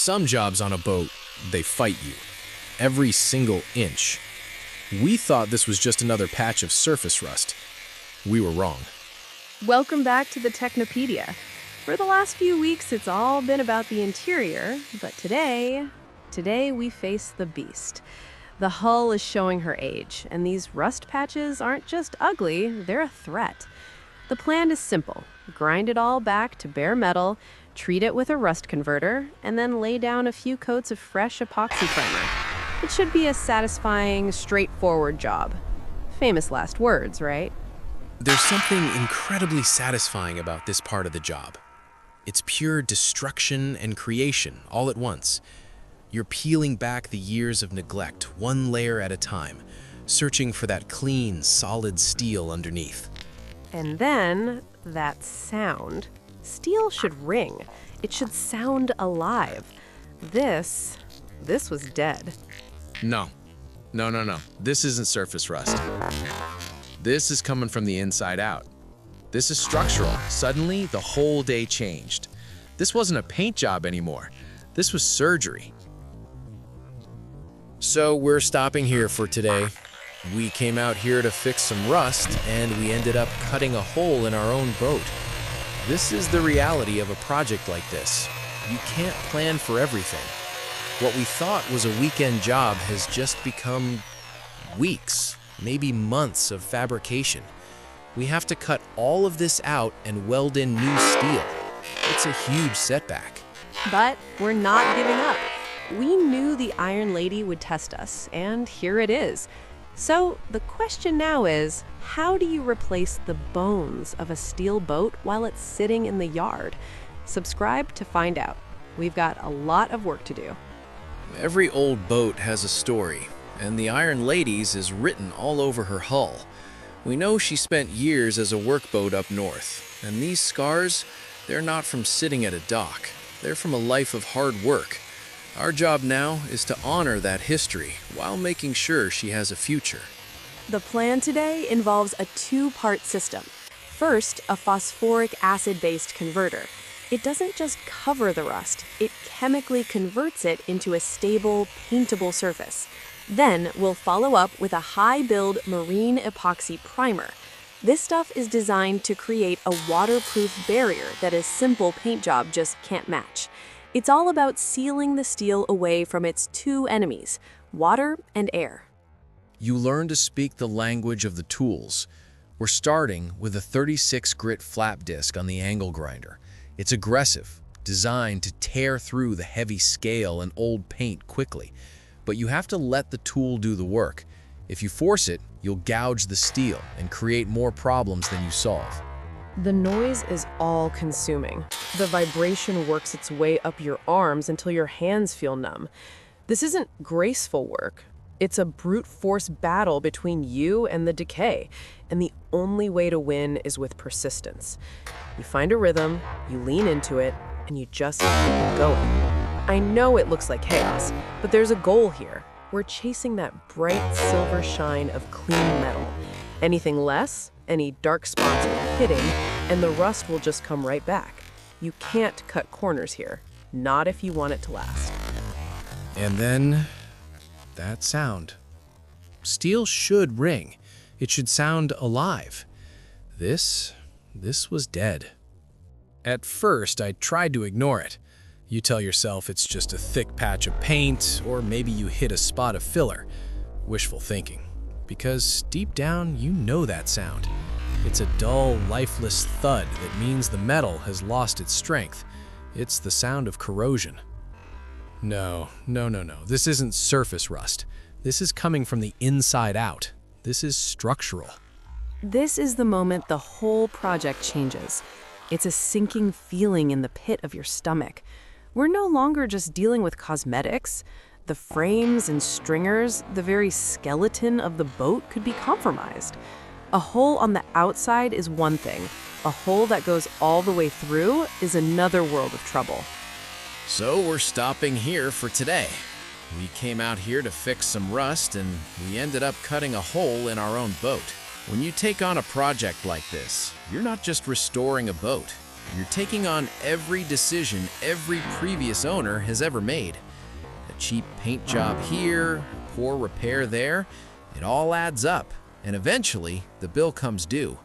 Some jobs on a boat, they fight you. Every single inch. We thought this was just another patch of surface rust. We were wrong. Welcome back to the Technopedia. For the last few weeks, it's all been about the interior, but today we face the beast. The hull is showing her age, and these rust patches aren't just ugly, they're a threat. The plan is simple. Grind it all back to bare metal, treat it with a rust converter, and then lay down a few coats of fresh epoxy primer. It should be a satisfying, straightforward job. Famous last words, right? There's something incredibly satisfying about this part of the job. It's pure destruction and creation all at once. You're peeling back the years of neglect, one layer at a time, searching for that clean, solid steel underneath. And then, that sound. Steel should ring. It should sound alive. This was dead. No. This isn't surface rust. This is coming from the inside out. This is structural. Suddenly, the whole day changed. This wasn't a paint job anymore. This was surgery. So we're stopping here for today. We came out here to fix some rust, and we ended up cutting a hole in our own boat. This is the reality of a project like this. You can't plan for everything. What we thought was a weekend job has just become weeks, maybe months of fabrication. We have to cut all of this out and weld in new steel. It's a huge setback. But we're not giving up. We knew the Iron Lady would test us, and here it is. So the question now is, how do you replace the bones of a steel boat while it's sitting in the yard? Subscribe to find out. We've got a lot of work to do. Every old boat has a story, and the Iron Lady's is written all over her hull. We know she spent years as a workboat up north, and these scars, they're not from sitting at a dock. They're from a life of hard work. Our job now is to honor that history while making sure she has a future. The plan today involves a two-part system. First, a phosphoric acid-based converter. It doesn't just cover the rust, it chemically converts it into a stable, paintable surface. Then we'll follow up with a high-build marine epoxy primer. This stuff is designed to create a waterproof barrier that a simple paint job just can't match. It's all about sealing the steel away from its two enemies, water and air. You learn to speak the language of the tools. We're starting with a 36 grit flap disc on the angle grinder. It's aggressive, designed to tear through the heavy scale and old paint quickly. But you have to let the tool do the work. If you force it, you'll gouge the steel and create more problems than you solve. The noise is all-consuming. The vibration works its way up your arms until your hands feel numb. This isn't graceful work. It's a brute force battle between you and the decay, and the only way to win is with persistence. You find a rhythm, you lean into it, and you just keep going. I know it looks like chaos, but there's a goal here. We're chasing that bright silver shine of clean metal. Anything less, any dark spots are hitting, and the rust will just come right back. You can't cut corners here, not if you want it to last. And then, that sound. Steel should ring. It should sound alive. This was dead. At first, I tried to ignore it. You tell yourself it's just a thick patch of paint, or maybe you hit a spot of filler. Wishful thinking. Because deep down, you know that sound. It's a dull, lifeless thud that means the metal has lost its strength. It's the sound of corrosion. No. This isn't surface rust. This is coming from the inside out. This is structural. This is the moment the whole project changes. It's a sinking feeling in the pit of your stomach. We're no longer just dealing with cosmetics. The frames and stringers, the very skeleton of the boat could be compromised. A hole on the outside is one thing. A hole that goes all the way through is another world of trouble. So we're stopping here for today. We came out here to fix some rust, and we ended up cutting a hole in our own boat. When you take on a project like this, you're not just restoring a boat. You're taking on every decision every previous owner has ever made. A cheap paint job here, a poor repair there, it all adds up, and eventually the bill comes due.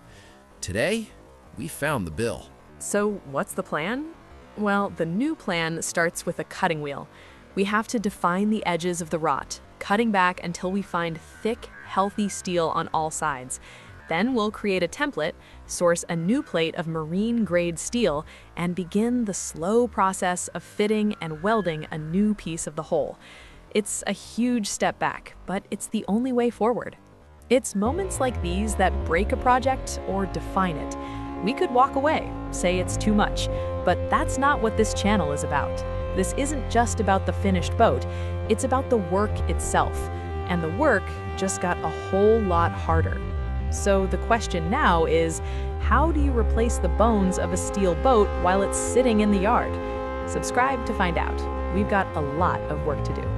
Today, we found the bill. So what's the plan? Well, the new plan starts with a cutting wheel. We have to define the edges of the rot, cutting back until we find thick, healthy steel on all sides. Then we'll create a template, source a new plate of marine-grade steel, and begin the slow process of fitting and welding a new piece of the whole. It's a huge step back, but it's the only way forward. It's moments like these that break a project or define it. We could walk away, say it's too much, but that's not what this channel is about. This isn't just about the finished boat, it's about the work itself. And the work just got a whole lot harder. So the question now is, how do you replace the bones of a steel boat while it's sitting in the yard? Subscribe to find out. We've got a lot of work to do.